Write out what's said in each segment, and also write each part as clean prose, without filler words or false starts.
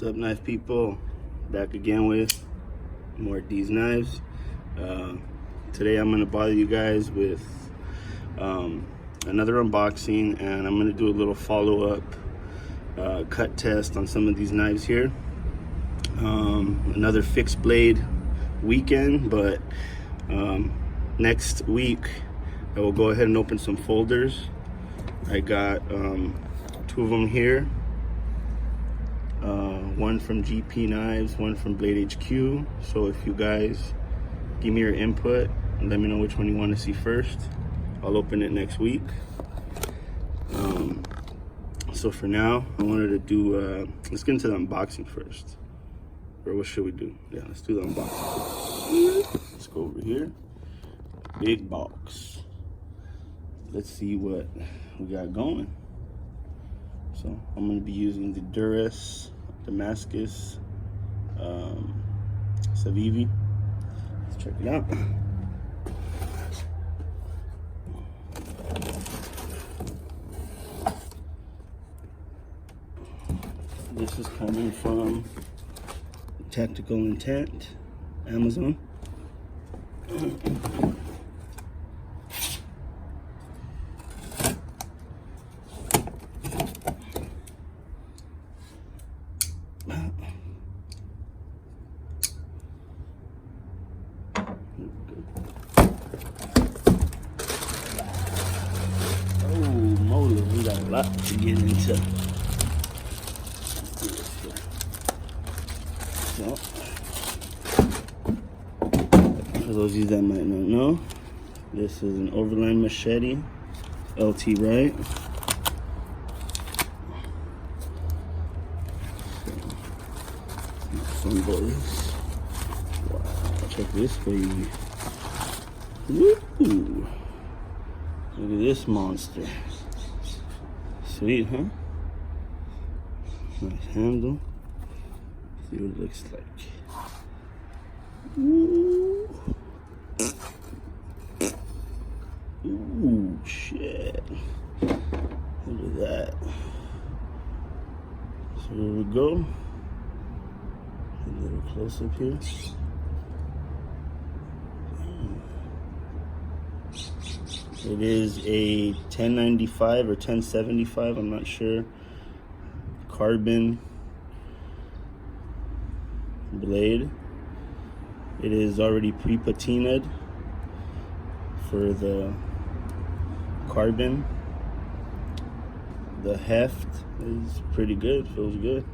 What's up, knife people? Back again with more of these knives. Today I'm going to bother you guys with another unboxing, and I'm going to do a little follow-up cut test on some of these knives here. Another fixed blade weekend, but next week I will go ahead and open some folders. I got two of them here. One from GP Knives, one from Blade HQ. So if you guys give me your input and let me know which one you want to see first, I'll open it next week. So for now, I wanted to do, let's get into the unboxing first. Or what should we do? Yeah, let's do the unboxing first. Let's go over here. Big box. Let's see what we got going. So I'm going to be using the Durus Damascus Savivi. Let's check it out. This is coming from Tactical Intent, Amazon. We got a lot to get into. So, for those of you that might not know, this is an Overland Machete, LT Wright. Some boys. Wow, check this baby. Woo! Look at this monster. Sweet, huh? Nice handle. See what it looks like. Ooh. Ooh, shit. Look at that. So there we go. A little close up here. It is a 1095 or 1075, I'm not sure. Carbon blade. It is already pre-patinaed for the carbon. The heft is pretty good, feels good.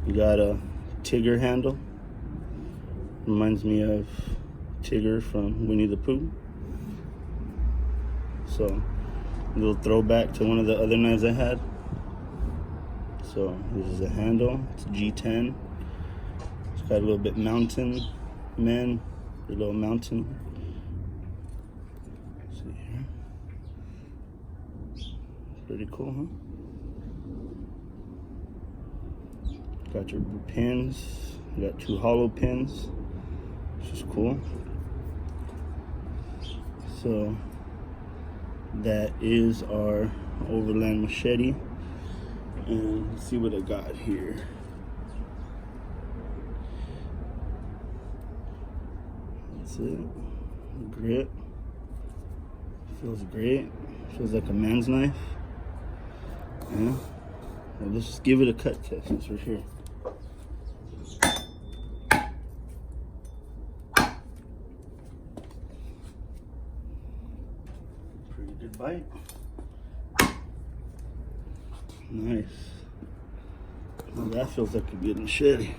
You got a Tigger handle. Reminds me of Tigger from Winnie the Pooh. So, a little throwback to one of the other knives I had. So, this is a handle. It's a G10. It's got a little bit mountain man, a little mountain. Let's see here. Pretty cool, huh? Got your pins. You got two hollow pins, which is cool. So, that is our Overland Machete, and let's see what I got here. That's it. Grip feels great. Feels like a man's knife. Yeah. Well, let's just give it a cut test. That's for sure. Good bite. Nice. Well, that feels like a good machete.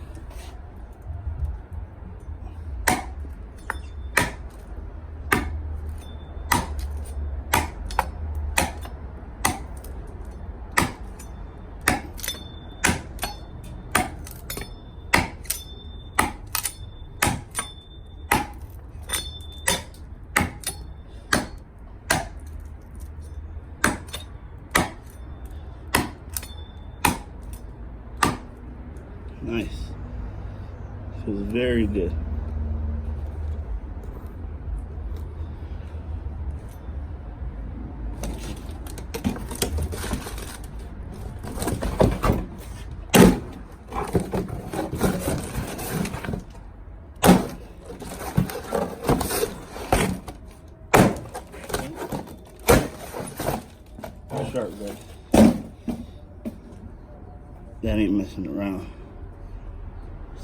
Nice. Feels very good. that ain't messing around.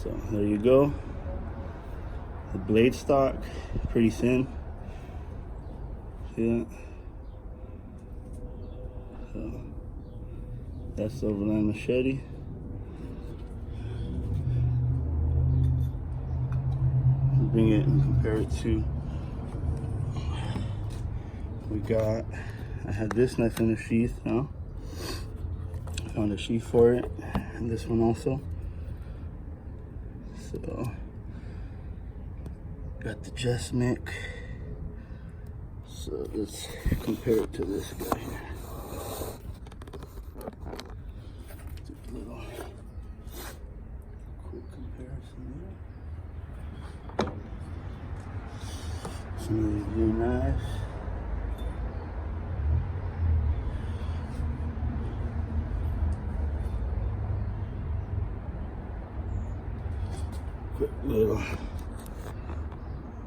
So there you go. The blade stock, pretty thin. See that? So that's the Overland Machete. Bring it and compare it to, I had this knife in a sheath now. I found a sheath for it, and this one also. So, got the Just Mick. So let's compare it to this guy here. Do a little quick comparison there. Some of these new knives. Quick little,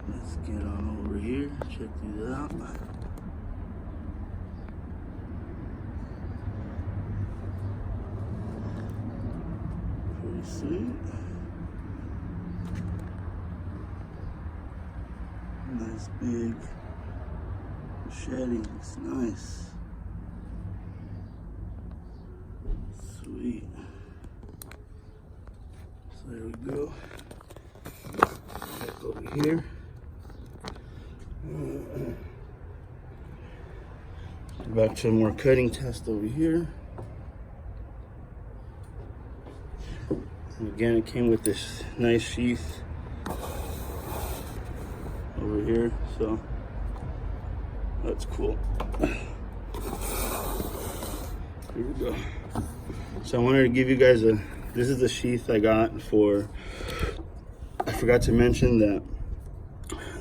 let's get on over here, check these out. Pretty sweet. Nice big machete, it's nice. Sweet. So there we go. Back over here. Back to a more cutting test over here. And again, it came with this nice sheath over here, so that's cool. Here we go. So I wanted to give you guys this is the sheath I got for, I forgot to mention that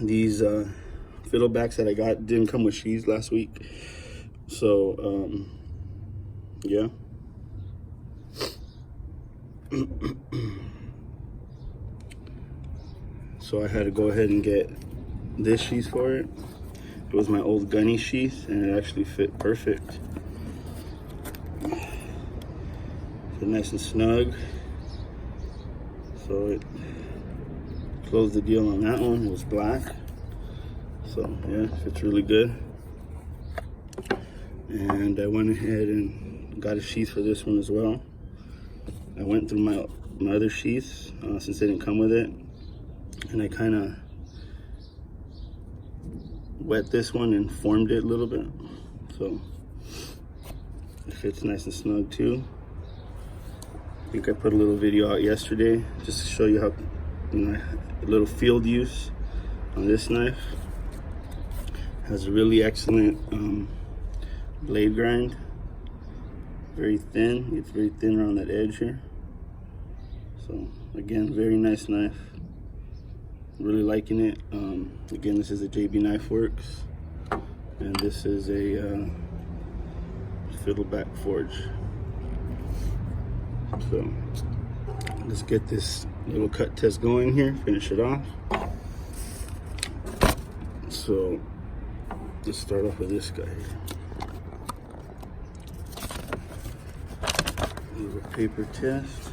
these fiddlebacks that I got didn't come with sheaths last week. So, yeah. So I had to go ahead and get this sheath for it. It was my old gunny sheath, and it actually fit perfect. Fit nice and snug. So it closed the deal on that one. It was black. So yeah, fits really good. And I went ahead and got a sheath for this one as well. I went through my other sheaths since they didn't come with it, and I kind of wet this one and formed it a little bit, so it fits nice and snug too. I think I put a little video out yesterday just to show you how, a little field use on this knife. Has a really excellent blade grind, very thin. It's very thin around that edge here. So again, very nice knife. Really liking it. Again, this is a JB Knife Works, and this is a Fiddleback Forge. So let's get this little cut test going here, finish it off. So let's start off with this guy here. Little paper test.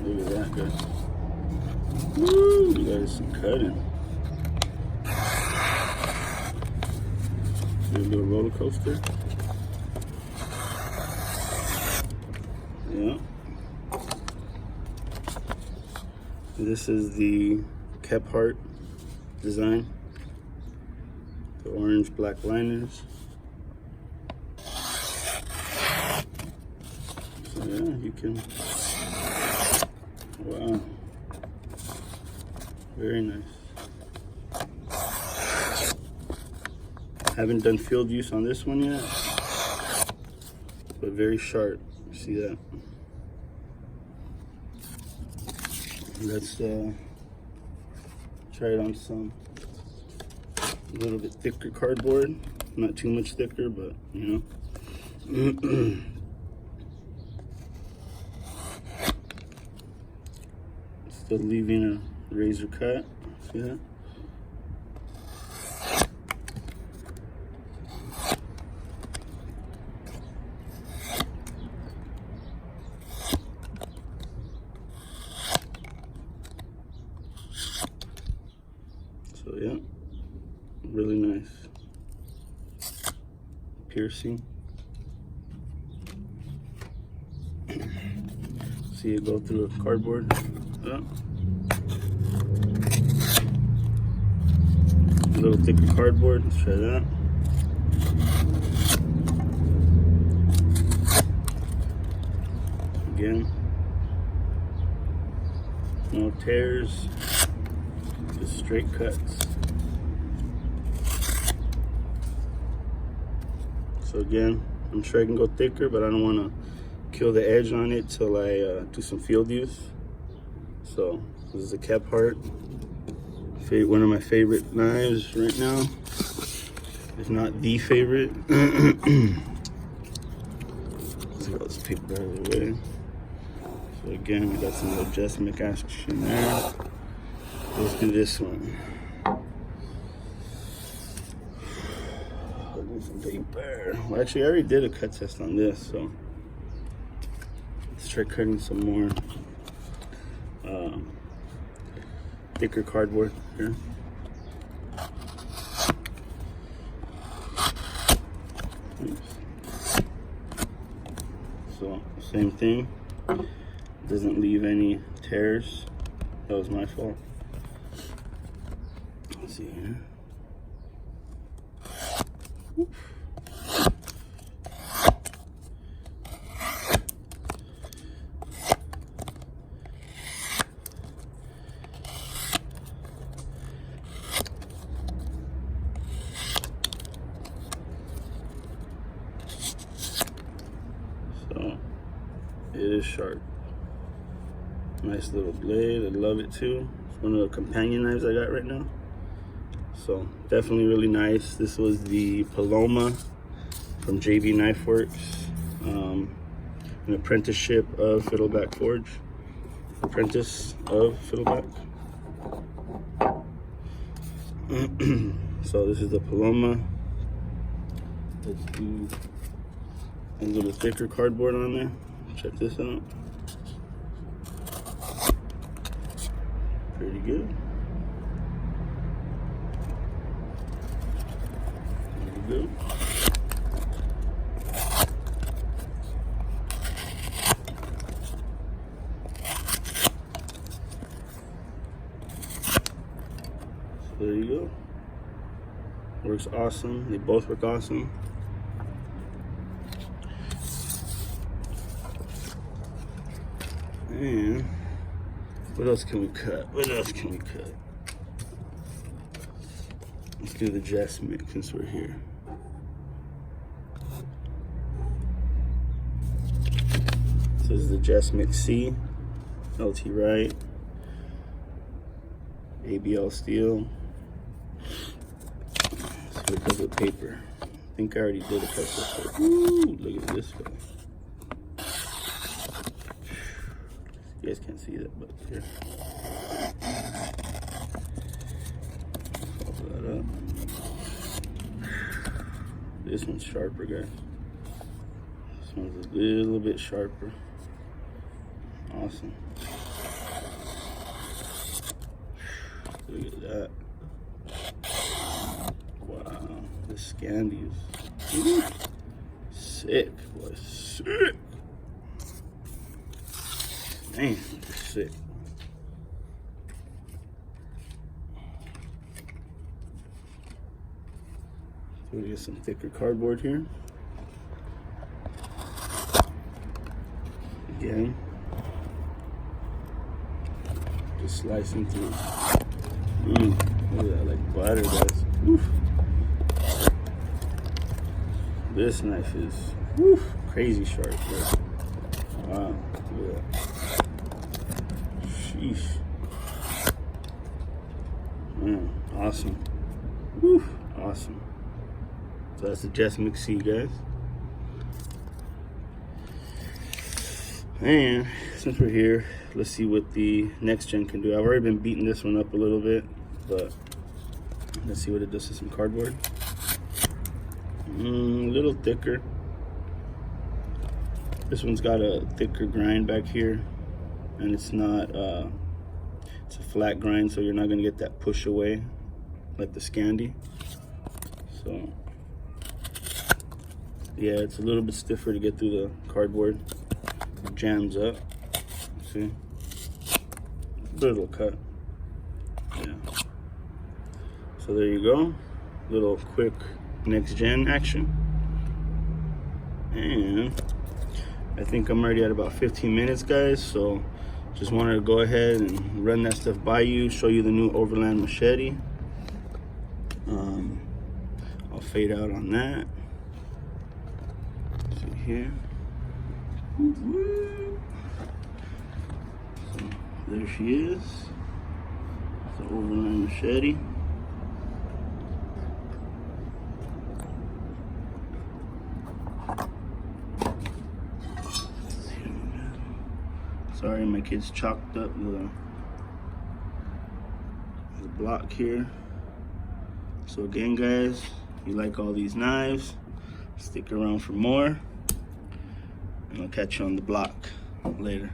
Look at that guy. Woo, you guys some cutting. Do a little roller coaster. Yeah. This is the Kephart design. The orange black liners. So yeah, you can. Wow, very nice. Haven't done field use on this one yet, but very sharp. See that? Let's try it on some a little bit thicker cardboard. Not too much thicker, but you know. Still leaving a razor cut. See that? So yeah, really nice. Piercing. See it go through a cardboard. Yeah. A little thicker cardboard. Let's try that. Again. No tears. Just straight cuts. So again, I'm sure I can go thicker, but I don't want to kill the edge on it till I do some field use. So this is a Kephart, one of my favorite knives right now, if not the favorite. Let's get all this paper out of the way. So again, we got some adjustment action there. Let's do this one. Some paper. Well, actually, I already did a cut test on this, so let's try cutting some more thicker cardboard here. Oops. So same thing. Doesn't leave any tears. That was my fault. Let's see here. So it is sharp. Nice little blade. I love it too. It's one of the companion knives I got right now. So definitely really nice. This was the Paloma from JB Knife Works, an apprenticeship of Fiddleback Forge. Apprentice of Fiddleback. So this is the Paloma. Let's do a little thicker cardboard on there. Check this out. Pretty good. There we go. So there you go. Works awesome. They both work awesome. And what else can we cut? What else can we cut? Let's do the adjustment since we're here. So this is the adjustment C, LT Wright, ABL steel. Let's see what it does with paper. I think I already did a cut this way. Ooh, look at this guy. You guys can't see that, but here. Follow that up. This one's sharper, guys. This one's a little bit sharper. Awesome. Look at that. Wow, the Scandies. Sick, boy, sick. Man, they're sick. So we get some thicker cardboard here. Again, just slicing through. Look at that, like butter, guys. Oof. This knife is crazy sharp, bro. Wow, look at that. Sheath. Man, awesome. Woo, awesome. So that's the adjustment C, guys. And since we're here, let's see what the next gen can do. I've already been beating this one up a little bit, but let's see what it does to some cardboard. A little thicker. This one's got a thicker grind back here, and it's not, it's a flat grind, so you're not gonna get that push away like the Scandi. So yeah, it's a little bit stiffer to get through the cardboard. It jams up. See? Little cut. Yeah. So there you go. Little quick next gen action. And I think I'm already at about 15 minutes, guys. So just wanted to go ahead and run that stuff by you, show you the new Overland Machete. I'll fade out on that. Let's see here. So there she is. The Overland Machete. Sorry, my kids chalked up the block here. So again, guys, if you like all these knives, stick around for more, and I'll catch you on the block later.